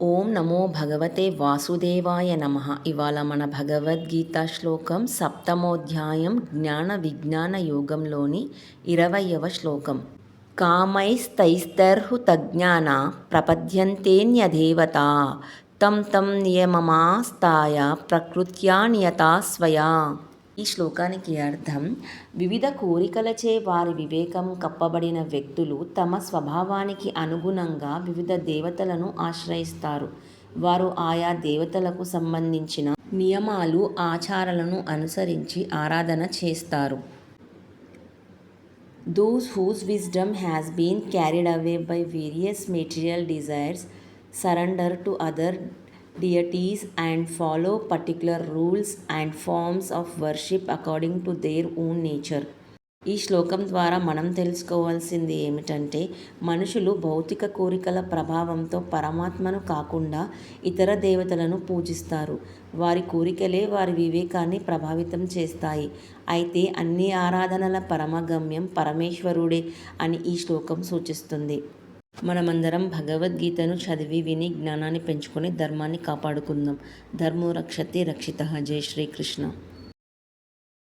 ఓం నమో భగవతే వాసుదేవాయ నమః. ఇవాళ మన భగవద్గీత శ్లోకం సప్తమోధ్యాయం జ్ఞాన విజ్ఞాన యోగంలోని 20వ శ్లోకం. కామైస్తైస్తైర్హృతజ్ఞానా ప్రపద్యంతేన్యదేవతా తం తం నియమమాస్తాయ ప్రకృత్యా నియతా స్వయా. ఈ శ్లోకానికి అర్థం, వివిధ కోరికలచే వారి వివేకం కప్పబడిన వ్యక్తులు తమ స్వభావానికి అనుగుణంగా వివిధ దేవతలను ఆశ్రయిస్తారు. వారు ఆయా దేవతలకు సంబంధించిన నియమాలు, ఆచారాలను అనుసరించి ఆరాధన చేస్తారు. Those whose wisdom has been carried away by various material desires surrender to other deities and follow particular rules and forms of worship according to their own nature. ఈ శ్లోకం ద్వారా మనం తెలుసుకోవాల్సింది ఏమిటంటే, మనుషులు భౌతిక కోరికల ప్రభావంతో పరమాత్మను కాకుండా ఇతర దేవతలను పూజిస్తారు. వారి కోరికలే వారి వివేకాన్ని ప్రభావితం చేస్తాయి. అయితే అన్ని ఆరాధనల పరమగమ్యం పరమేశ్వరుడే అని ఈ శ్లోకం సూచిస్తుంది. మనమందరం భగవద్గీతను చదివి విని జ్ఞానాన్ని పెంచుకొని ధర్మాన్ని కాపాడుకుందాం. ధర్మో రక్షతి రక్షితః. జై శ్రీకృష్ణ.